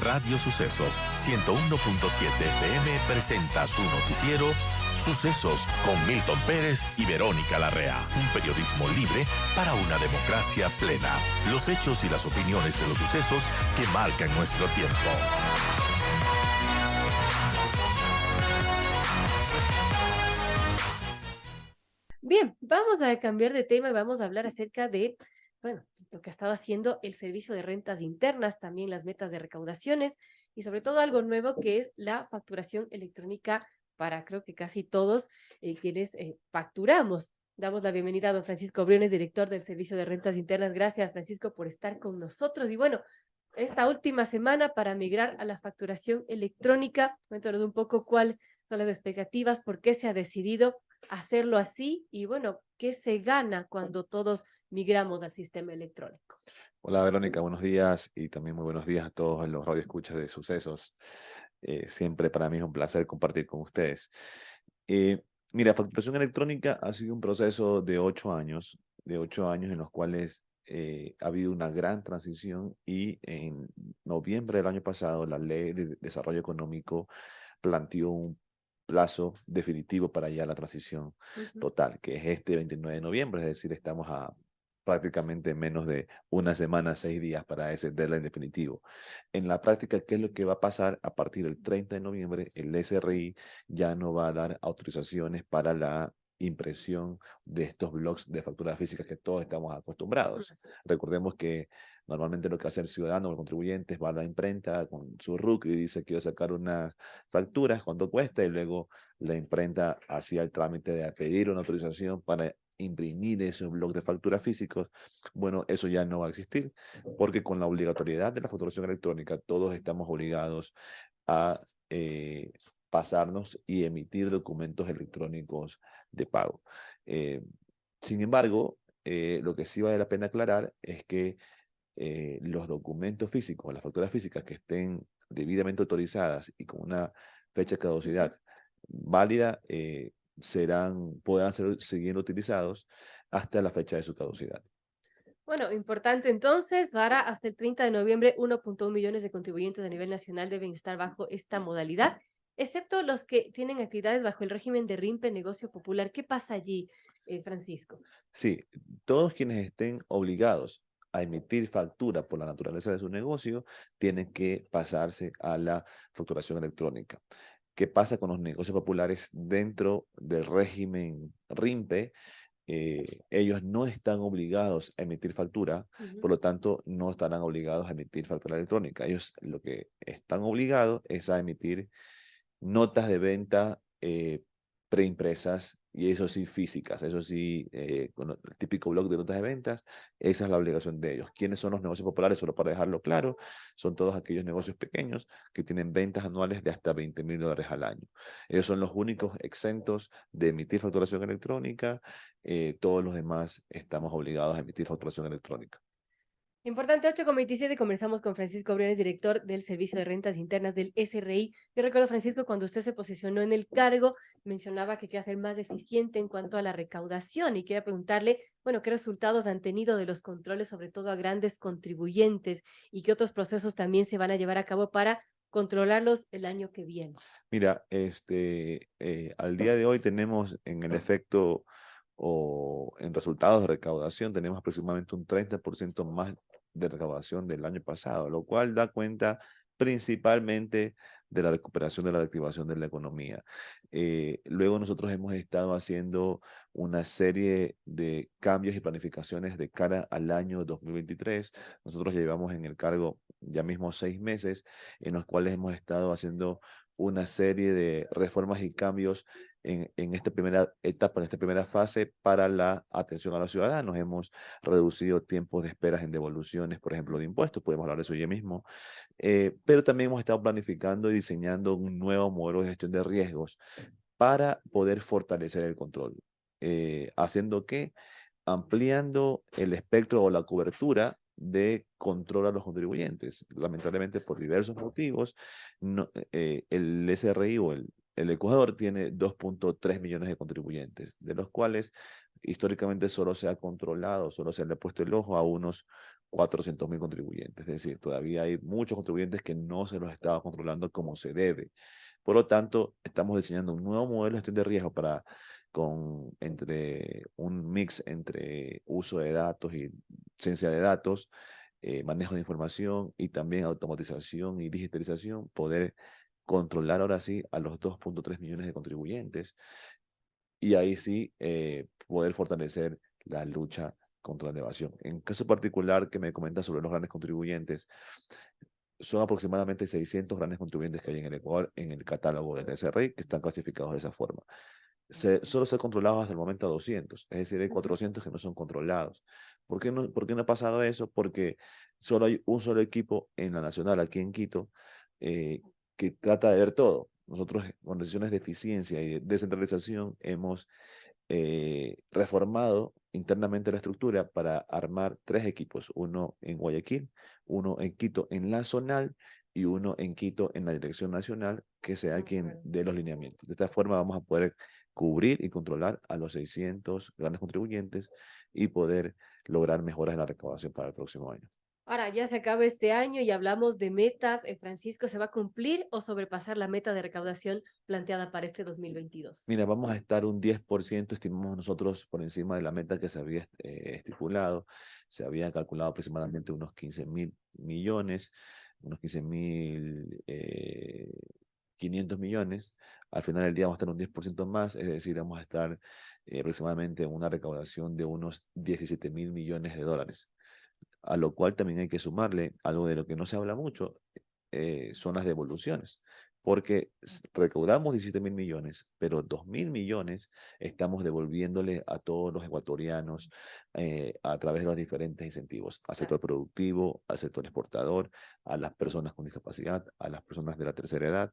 Radio Sucesos 101.7 FM presenta su noticiero Sucesos con Milton Pérez y Verónica Larrea. Un periodismo libre para una democracia plena. Los hechos y las opiniones de los sucesos que marcan nuestro tiempo. Bien, vamos a cambiar de tema y vamos a hablar acerca de, bueno, lo que ha estado haciendo el Servicio de Rentas Internas, también las metas de recaudaciones y sobre todo algo nuevo que es la facturación electrónica para creo que casi todos quienes facturamos. Damos la bienvenida a don Francisco Briones, director del Servicio de Rentas Internas. Gracias, Francisco, por estar con nosotros. Y bueno, esta última semana para migrar a la facturación electrónica, cuéntanos un poco cuáles son las expectativas, por qué se ha decidido hacerlo así y bueno, ¿qué se gana cuando todos migramos al sistema electrónico? Hola Verónica, buenos días y también muy buenos días a todos los radioescuchas de Sucesos. Siempre para mí es un placer compartir con ustedes. Eh, Mira, facturación electrónica ha sido un proceso de 8 años en los cuales ha habido una gran transición y en noviembre del año pasado la Ley de Desarrollo Económico planteó un plazo definitivo para ya la transición Ujú. total, que es este 29 de noviembre, es decir, estamos a prácticamente menos de una semana, 6 días para ese deadline definitivo. En la práctica, ¿qué es lo que va a pasar? A partir del 30 de noviembre, el SRI ya no va a dar autorizaciones para la impresión de estos blogs de facturas físicas que todos estamos acostumbrados. Así es. Recordemos que normalmente lo que hace el ciudadano o el contribuyente es va a la imprenta con su RUC y dice quiero sacar unas facturas, cuánto cuesta, y luego la imprenta hacía el trámite de pedir una autorización para imprimir esos bloques de facturas físicos. Bueno, eso ya no va a existir, porque con la obligatoriedad de la facturación electrónica, todos estamos obligados a pasarnos y emitir documentos electrónicos de pago. Eh, Sin embargo, lo que sí vale la pena aclarar es que los documentos físicos, las facturas físicas que estén debidamente autorizadas y con una fecha de caducidad válida, podrán ser siguiendo utilizados hasta la fecha de su caducidad. Bueno, importante entonces, para hasta el 30 de noviembre, 1.1 millones de contribuyentes a nivel nacional deben estar bajo esta modalidad, excepto los que tienen actividades bajo el régimen de RIMPE, negocio popular. ¿Qué pasa allí, Francisco? Sí, todos quienes estén obligados a emitir factura por la naturaleza de su negocio tienen que pasarse a la facturación electrónica. ¿Qué pasa con los negocios populares dentro del régimen RIMPE? Ellos no están obligados a emitir factura, Ujú. por lo tanto no estarán obligados a emitir factura electrónica. Ellos lo que están obligados es a emitir notas de venta preimpresas, y eso sí físicas, eso sí, con el típico blog de notas de ventas. Esa es la obligación de ellos. ¿Quiénes son los negocios populares? Solo para dejarlo claro, son todos aquellos negocios pequeños que tienen ventas anuales de hasta $20,000 al año. Ellos son los únicos exentos de emitir facturación electrónica. Todos los demás estamos obligados a emitir facturación electrónica. Importante, 8:27, conversamos con Francisco Briones, director del Servicio de Rentas Internas del SRI. Yo recuerdo, Francisco, cuando usted se posicionó en el cargo, mencionaba que quería ser más eficiente en cuanto a la recaudación y quería preguntarle, bueno, qué resultados han tenido de los controles, sobre todo a grandes contribuyentes, y qué otros procesos también se van a llevar a cabo para controlarlos el año que viene. Mira, al día de hoy tenemos en el efecto o en resultados de recaudación, tenemos aproximadamente un 30% más de recaudación del año pasado, lo cual da cuenta principalmente de la recuperación de la reactivación de la economía. Luego nosotros hemos estado haciendo una serie de cambios y planificaciones de cara al año 2023. Nosotros llevamos en el cargo ya mismo 6 meses en los cuales hemos estado haciendo una serie de reformas y cambios en esta primera etapa, en esta primera fase para la atención a los ciudadanos. Hemos reducido tiempos de esperas en devoluciones, por ejemplo, de impuestos, podemos hablar de eso ya mismo, pero también hemos estado planificando y diseñando un nuevo modelo de gestión de riesgos para poder fortalecer el control. ¿Haciendo qué? Ampliando el espectro o la cobertura de control a los contribuyentes. Lamentablemente, por diversos motivos, el SRI o el Ecuador tiene 2.3 millones de contribuyentes, de los cuales históricamente solo se ha controlado, solo se le ha puesto el ojo a unos 400.000 contribuyentes. Es decir, todavía hay muchos contribuyentes que no se los estaba controlando como se debe. Por lo tanto, estamos diseñando un nuevo modelo de gestión de riesgo para entre un mix entre uso de datos y ciencia de datos, manejo de información y también automatización y digitalización, poder controlar ahora sí a los 2.3 millones de contribuyentes y ahí sí poder fortalecer la lucha contra la evasión. En caso particular que me comentas sobre los grandes contribuyentes, son aproximadamente 600 grandes contribuyentes que hay en el Ecuador en el catálogo del SRI que están clasificados de esa forma. Solo se ha controlado hasta el momento a 200, es decir, hay 400 que no son controlados. Por qué no ha pasado eso? Porque solo hay un solo equipo en la Nacional, aquí en Quito, eh, que trata de ver todo. Nosotros, con decisiones de eficiencia y de descentralización, hemos reformado internamente la estructura para armar 3 equipos, uno en Guayaquil, uno en Quito en la zonal y uno en Quito en la dirección nacional, que sea quien dé los lineamientos. De esta forma vamos a poder cubrir y controlar a los 600 grandes contribuyentes y poder lograr mejoras en la recaudación para el próximo año. Ahora ya se acaba este año y hablamos de metas. Francisco, ¿se va a cumplir o sobrepasar la meta de recaudación planteada para este 2022? Mira, vamos a estar un 10%, estimamos nosotros, por encima de la meta que se había estipulado. Se habían calculado aproximadamente unos 15.000 millones, unos 15.500 millones. Al final del día vamos a estar un 10% más, es decir, vamos a estar aproximadamente en una recaudación de unos 17.000 millones de dólares. A lo cual también hay que sumarle algo de lo que no se habla mucho, son las devoluciones, porque recaudamos 17.000 millones, pero 2.000 millones estamos devolviéndole a todos los ecuatorianos a través de los diferentes incentivos, al sector productivo, al sector exportador, a las personas con discapacidad, a las personas de la tercera edad,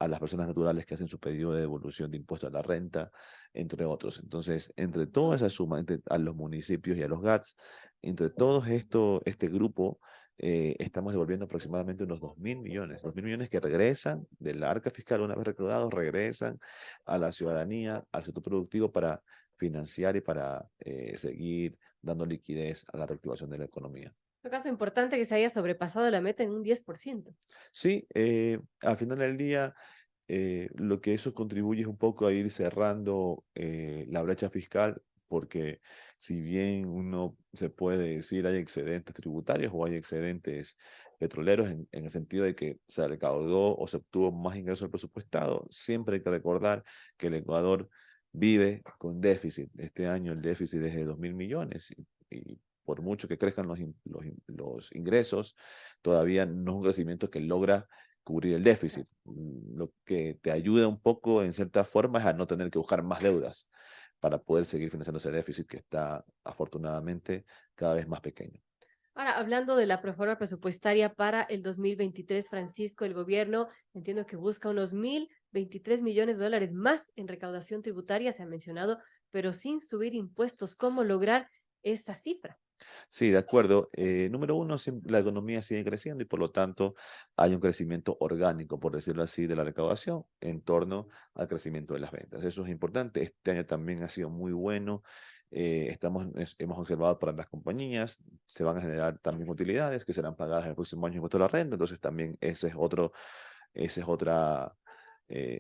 a las personas naturales que hacen su pedido de devolución de impuesto a la renta, entre otros. Entonces, entre toda esa suma, a los municipios y a los GATS, entre todo este grupo, estamos devolviendo aproximadamente unos 2.000 millones, 2.000 millones que regresan del arca fiscal una vez recaudados, regresan a la ciudadanía, al sector productivo para financiar y para seguir dando liquidez a la reactivación de la economía. Un caso importante que se haya sobrepasado la meta en un 10%. Sí, al final del día, lo que eso contribuye es un poco a ir cerrando la brecha fiscal, porque si bien uno se puede decir hay excedentes tributarios o hay excedentes petroleros en el sentido de que se recaudó o se obtuvo más ingresos del presupuestado, siempre hay que recordar que el Ecuador vive con déficit. Este año el déficit es de 2.000 millones y por mucho que crezcan los ingresos, todavía no es un crecimiento que logra cubrir el déficit. Lo que te ayuda un poco, en cierta forma, es a no tener que buscar más deudas para poder seguir financiando ese déficit que está afortunadamente cada vez más pequeño. Ahora, hablando de la reforma presupuestaria para el 2023, Francisco, el gobierno entiendo que busca unos 1.023 millones de dólares más en recaudación tributaria, se ha mencionado, pero sin subir impuestos. ¿Cómo lograr esa cifra? Sí, de acuerdo. Número uno, la economía sigue creciendo y por lo tanto hay un crecimiento orgánico, por decirlo así, de la recaudación en torno al crecimiento de las ventas. Eso es importante. Este año también ha sido muy bueno. Hemos observado para las compañías, se van a generar también utilidades que serán pagadas en el próximo año en impuesto a la renta. Entonces también ese es otra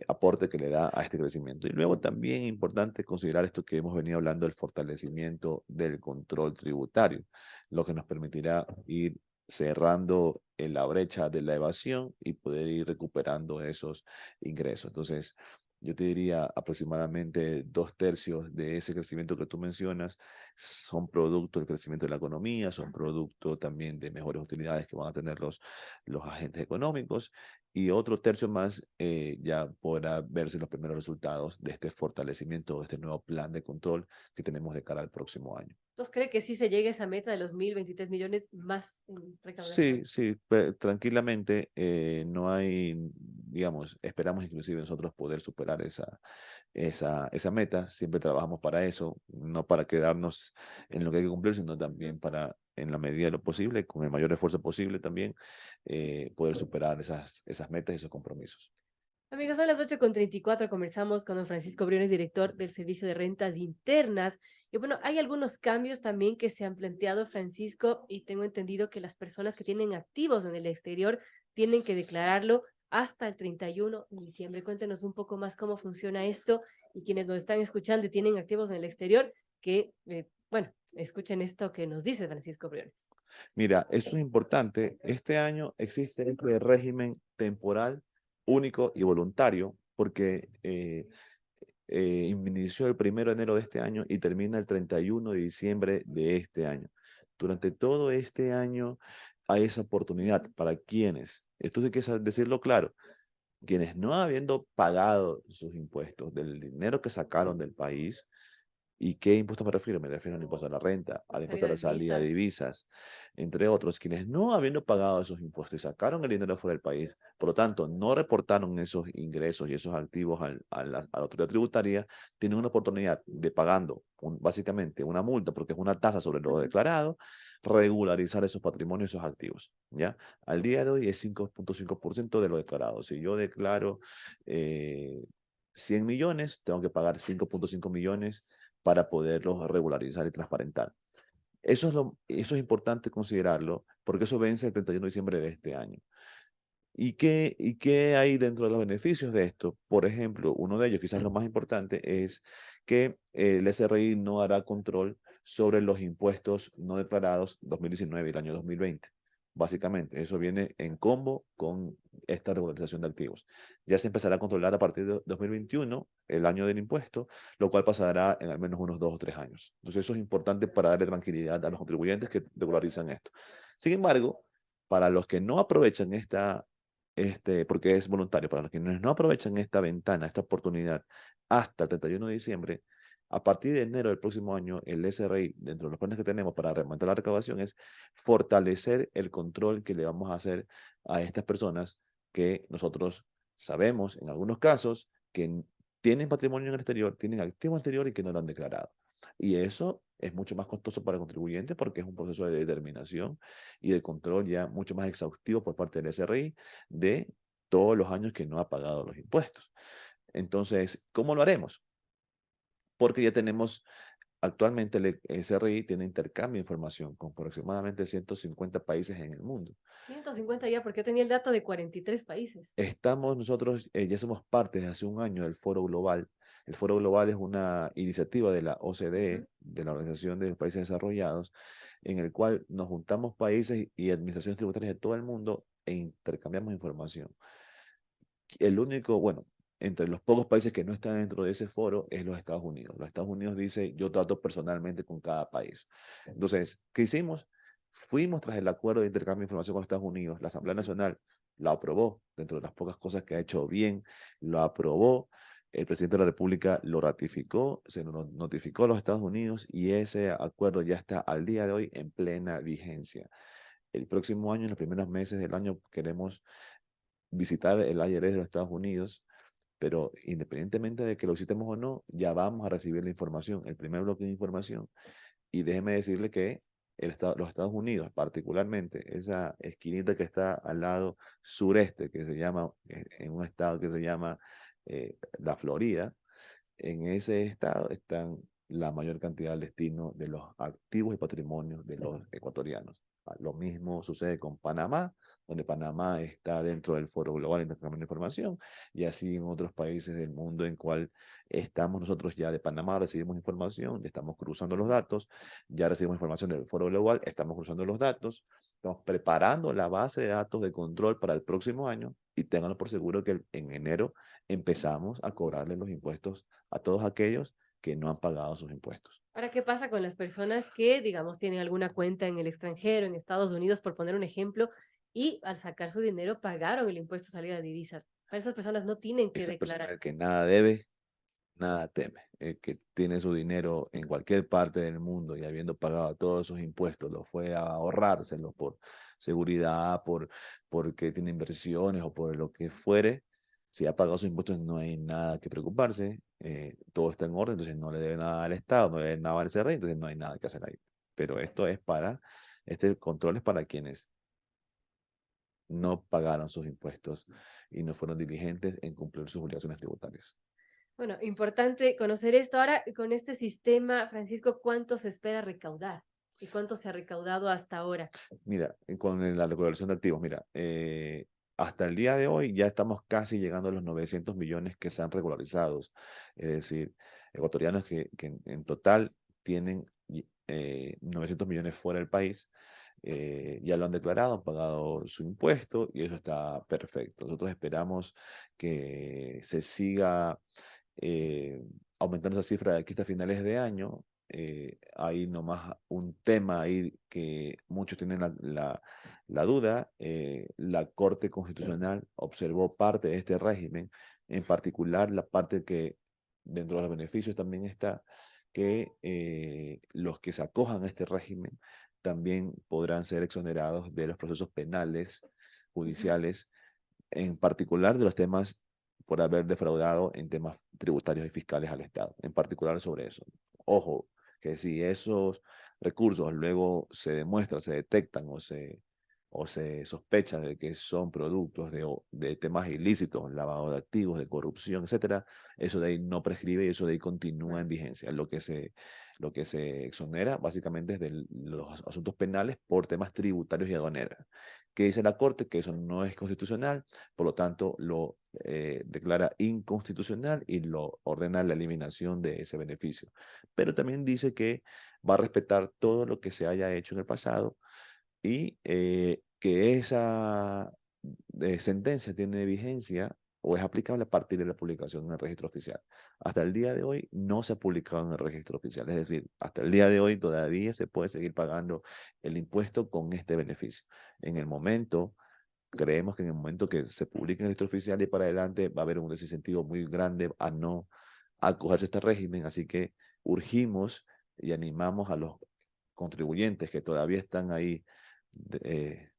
aporte que le da a este crecimiento. Y luego también importante considerar esto que hemos venido hablando, el fortalecimiento del control tributario, lo que nos permitirá ir cerrando la brecha de la evasión y poder ir recuperando esos ingresos. Entonces, yo te diría aproximadamente 2/3 de ese crecimiento que tú mencionas son producto del crecimiento de la economía, son producto también de mejores utilidades que van a tener los agentes económicos y otro tercio más ya podrá verse los primeros resultados de este fortalecimiento, de este nuevo plan de control que tenemos de cara al próximo año. ¿Entonces cree que sí se llegue a esa meta de los 1.023 millones más en Sí, recaudación? sí, tranquilamente, no hay, digamos, esperamos inclusive nosotros poder superar esa meta, siempre trabajamos para eso, no para quedarnos en lo que hay que cumplir, sino también para, en la medida de lo posible, con el mayor esfuerzo posible también, poder superar esas metas y esos compromisos. Amigos, son las 8:34. Conversamos con don Francisco Briones, director del Servicio de Rentas Internas. Y bueno, hay algunos cambios también que se han planteado, Francisco, y tengo entendido que las personas que tienen activos en el exterior tienen que declararlo hasta el 31 de diciembre. Cuéntenos un poco más cómo funciona esto y quienes nos están escuchando y tienen activos en el exterior, que, bueno, escuchen esto que nos dice Francisco Briones. Mira, eso es importante. Este año existe este régimen temporal único y voluntario porque inició el 1 de enero de este año y termina el 31 de diciembre de este año. Durante todo este año hay esa oportunidad para quienes, esto hay que decirlo claro, quienes no habiendo pagado sus impuestos del dinero que sacaron del país. ¿Y qué impuesto me refiero? Me refiero al impuesto a la renta, al impuesto a Salida la de salida de divisas. divisas, entre otros, quienes no habiendo pagado esos impuestos y sacaron el dinero fuera del país, por lo tanto, no reportaron esos ingresos y esos activos a la autoridad tributaria, tienen una oportunidad de pagando básicamente una multa, porque es una tasa sobre lo declarado, regularizar esos patrimonios, esos activos, ¿ya? Al día de hoy es 5.5% de lo declarado. Si yo declaro 100 millones, tengo que pagar 5.5 millones para poderlos regularizar y transparentar. Eso es importante considerarlo porque eso vence el 31 de diciembre de este año. ¿Y qué hay dentro de los beneficios de esto? Por ejemplo, uno de ellos, quizás lo más importante, es que el SRI no hará control sobre los impuestos no declarados 2019 y el año 2020. Básicamente, eso viene en combo con esta regularización de activos. Ya se empezará a controlar a partir de 2021, el año del impuesto, lo cual pasará en al menos unos 2 o 3 años. Entonces, eso es importante para darle tranquilidad a los contribuyentes que regularizan esto. Sin embargo, para los que no aprovechan porque es voluntario, para los que no aprovechan esta ventana, esta oportunidad, hasta el 31 de diciembre, a partir de enero del próximo año, el SRI, dentro de los planes que tenemos para remontar la recaudación, es fortalecer el control que le vamos a hacer a estas personas que nosotros sabemos, en algunos casos, que tienen patrimonio en el exterior, tienen activo en el exterior y que no lo han declarado. Y eso es mucho más costoso para el contribuyente porque es un proceso de determinación y de control ya mucho más exhaustivo por parte del SRI de todos los años que no ha pagado los impuestos. Entonces, ¿cómo lo haremos? Porque ya tenemos, actualmente el SRI tiene intercambio de información con aproximadamente 150 países en el mundo. 150 ya, porque yo tenía el dato de 43 países. Estamos nosotros, ya somos parte desde hace un año del Foro Global. El Foro Global es una iniciativa de la OCDE, de la Organización de los Países Desarrollados, en el cual nos juntamos países y administraciones tributarias de todo el mundo e intercambiamos información. El único, bueno, entre los pocos países que no están dentro de ese foro es los Estados Unidos. Los Estados Unidos dice, yo trato personalmente con cada país. Entonces, ¿qué hicimos? Fuimos tras el acuerdo de intercambio de información con los Estados Unidos. La Asamblea Nacional lo aprobó, dentro de las pocas cosas que ha hecho bien, lo aprobó. El presidente de la República lo ratificó, se lo notificó a los Estados Unidos y ese acuerdo ya está al día de hoy en plena vigencia. El próximo año, en los primeros meses del año, queremos visitar el IRS de los Estados Unidos, pero independientemente de que lo visitemos o no, ya vamos a recibir la información, el primer bloque de información. Y déjeme decirle que los Estados Unidos, particularmente esa esquinita que está al lado sureste, que se llama, en un estado que se llama la Florida, en ese estado están la mayor cantidad del destino de los activos y patrimonios de los ecuatorianos. Lo mismo sucede con Panamá, donde Panamá está dentro del Foro Global de Intercambio de Información, y así en otros países del mundo en cual estamos nosotros ya de Panamá, recibimos información, ya estamos cruzando los datos, ya recibimos información del Foro Global, estamos cruzando los datos, estamos preparando la base de datos de control para el próximo año y ténganlo por seguro que en enero empezamos a cobrarle los impuestos a todos aquellos que no han pagado sus impuestos. Ahora, ¿qué pasa con las personas que, digamos, tienen alguna cuenta en el extranjero, en Estados Unidos, por poner un ejemplo, y al sacar su dinero pagaron el impuesto a salida de divisas? Para esas personas no tienen que Esa persona declarar. el que nada debe, nada teme. El que tiene su dinero en cualquier parte del mundo y habiendo pagado todos sus impuestos, lo fue a ahorrárselo por seguridad, porque tiene inversiones o por lo que fuere. Si ha pagado sus impuestos, no hay nada que preocuparse. Todo está en orden, entonces no le debe nada al Estado, no le debe nada al CRI, entonces no hay nada que hacer ahí. Pero este control es para quienes no pagaron sus impuestos y no fueron diligentes en cumplir sus obligaciones tributarias. Bueno, importante conocer esto. Ahora, con este sistema, Francisco, ¿cuánto se espera recaudar? ¿Y cuánto se ha recaudado hasta ahora? Mira, con la recuperación de activos, mira, hasta el día de hoy ya estamos casi llegando a los 900 millones que se han regularizados, es decir, ecuatorianos que en total tienen 900 millones fuera del país, ya lo han declarado, han pagado su impuesto y eso está perfecto. Nosotros esperamos que se siga eh, aumentando esa cifra de aquí hasta finales de año. Hay nomás un tema ahí que muchos tienen la duda. La Corte Constitucional observó parte de este régimen, en particular la parte que dentro de los beneficios también está que los que se acojan a este régimen también podrán ser exonerados de los procesos penales, Ujú. judiciales, en particular de los temas por haber defraudado en temas tributarios y fiscales al Estado, en particular sobre eso. Ojo, que si esos recursos luego se demuestran, se detectan o se sospecha de que son productos de temas ilícitos, lavado de activos, de corrupción, etcétera, eso de ahí no prescribe y eso de ahí continúa Claro. en vigencia. Lo que se exonera básicamente es de los asuntos penales por temas tributarios y aduaneros. ¿Qué dice la Corte? Que eso no es constitucional, por lo tanto lo declara inconstitucional y lo ordena la eliminación de ese beneficio. Pero también dice que va a respetar todo lo que se haya hecho en el pasado y que esa sentencia tiene vigencia o es aplicable a partir de la publicación en el registro oficial. Hasta el día de hoy no se ha publicado en el registro oficial, es decir, hasta el día de hoy todavía se puede seguir pagando el impuesto con este beneficio. En el momento, creemos que en el momento que se publique en el registro oficial y para adelante va a haber un desincentivo muy grande a no acogerse a este régimen, así que urgimos y animamos a los contribuyentes que todavía están ahí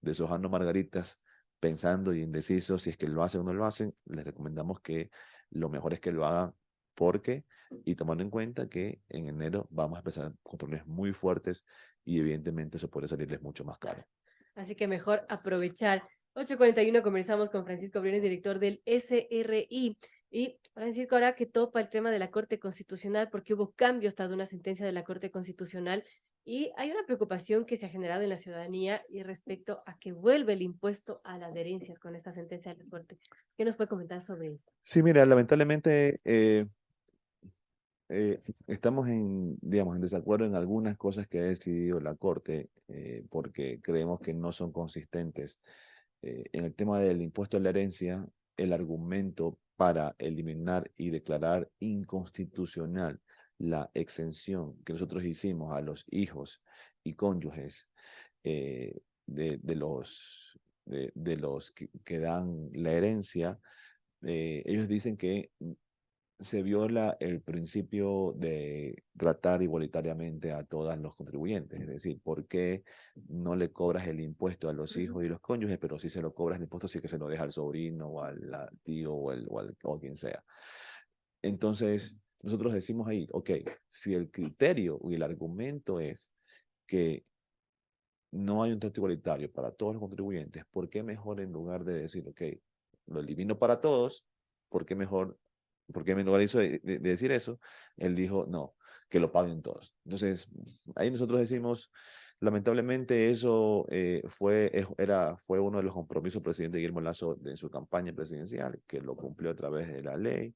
deshojando margaritas, pensando y indecisos si es que lo hacen o no lo hacen, les recomendamos que lo mejor es que lo hagan porque, y tomando en cuenta que en enero vamos a empezar controles muy fuertes y evidentemente eso puede salirles mucho más caro. Así que mejor aprovechar. 8:41 conversamos con Francisco Briones, director del SRI. Y Francisco, ahora que topa el tema de la Corte Constitucional, porque hubo cambios tras una sentencia de la Corte Constitucional y hay una preocupación que se ha generado en la ciudadanía y respecto a que vuelve el impuesto a las herencias con esta sentencia de la Corte. ¿Qué nos puede comentar sobre esto? Sí, mira, lamentablemente estamos digamos, en desacuerdo en algunas cosas que ha decidido la Corte porque creemos que no son consistentes. En el tema del impuesto a la herencia, el argumento para eliminar y declarar inconstitucional la exención que nosotros hicimos a los hijos y cónyuges de los que dan la herencia, ellos dicen que se viola el principio de tratar igualitariamente a todos los contribuyentes. Es decir, ¿por qué no le cobras el impuesto a los Ujú. hijos y los cónyuges, pero sí se lo cobras el impuesto si es que se lo deja al sobrino o al tío o a quien sea? Entonces, nosotros decimos ahí, ok, si el criterio y el argumento es que no hay un trato igualitario para todos los contribuyentes, ¿por qué mejor en lugar de decir, ok, lo elimino para todos, ¿por qué mejor, por qué en lugar de decir eso, él dijo, no, que lo paguen todos? Entonces, ahí nosotros decimos, lamentablemente eso fue uno de los compromisos del presidente Guillermo Lasso en su campaña presidencial, que lo cumplió a través de la ley.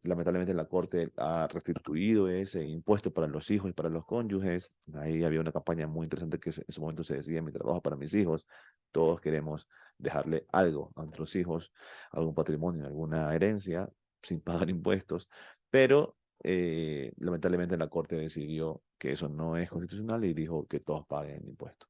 Lamentablemente la Corte ha restituido ese impuesto para los hijos y para los cónyuges. Ahí había una campaña muy interesante que en su momento se decía, mi trabajo para mis hijos. Todos queremos dejarle algo a nuestros hijos, algún patrimonio, alguna herencia, sin pagar impuestos. Pero lamentablemente la Corte decidió que eso no es constitucional y dijo que todos paguen el impuesto.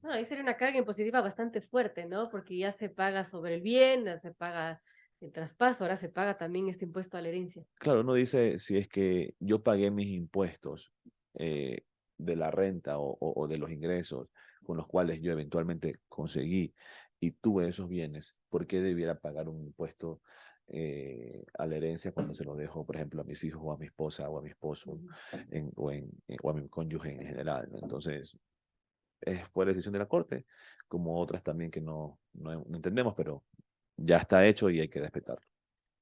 No, ahí sería una carga impositiva bastante fuerte, ¿no? Porque ya se paga sobre el bien, ya se paga el traspaso, ahora se paga también este impuesto a la herencia. Claro, uno dice, si es que yo pagué mis impuestos eh, de la renta o de los ingresos con los cuales yo eventualmente conseguí y tuve esos bienes, ¿por qué debiera pagar un impuesto a la herencia cuando se lo dejo, por ejemplo, a mis hijos o a mi esposa o a mi esposo Ujú. o a mi cónyuge en general, ¿no? Entonces, fue la decisión de la Corte. como otras también que no entendemos, pero ya está hecho y hay que respetarlo.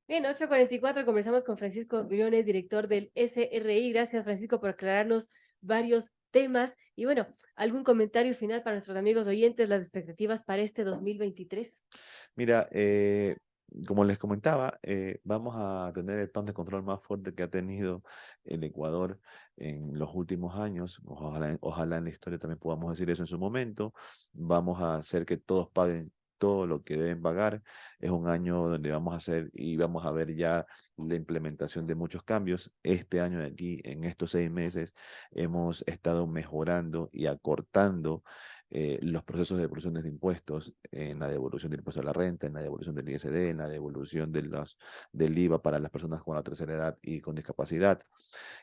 Bien, 8:44, conversamos con Francisco Briones, director del SRI. Gracias, Francisco, por aclararnos varios temas. Y bueno, ¿algún comentario final para nuestros amigos oyentes, las expectativas para este 2023? Mira, como les comentaba, vamos a tener el plan de control más fuerte que ha tenido el Ecuador en los últimos años. Ojalá en la historia también podamos decir eso en su momento. Vamos a hacer que todos paguen todo lo que deben pagar. Es un año donde vamos a hacer y vamos a ver ya la implementación de muchos cambios. Este año de aquí, en estos 6 meses, hemos estado mejorando y acortando los procesos de devoluciones de impuestos, en la devolución del impuesto a la renta, en la devolución del ISD, en la devolución del IVA para las personas con la tercera edad y con discapacidad.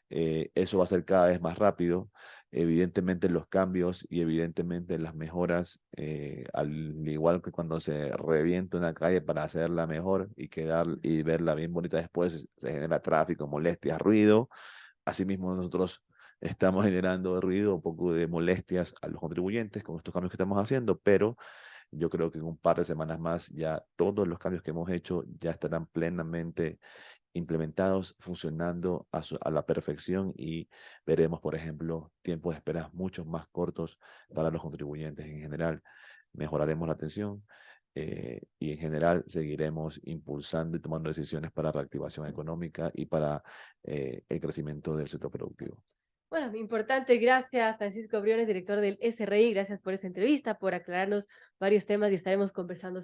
Eso va a ser cada vez más rápido. Evidentemente los cambios y evidentemente las mejoras, al igual que cuando se revienta una calle para hacerla mejor y verla bien bonita después, se genera tráfico, molestias, ruido. Asimismo, nosotros estamos generando ruido, un poco de molestias a los contribuyentes con estos cambios que estamos haciendo, pero yo creo que en un par de semanas más ya todos los cambios que hemos hecho ya estarán plenamente implementados, funcionando a la perfección y veremos, por ejemplo, tiempos de espera mucho más cortos para los contribuyentes en general. Mejoraremos la atención y en general seguiremos impulsando y tomando decisiones para reactivación económica y para el crecimiento del sector productivo. Bueno, importante, gracias, Francisco Briones, director del SRI. Gracias por esa entrevista, por aclararnos varios temas y estaremos conversando.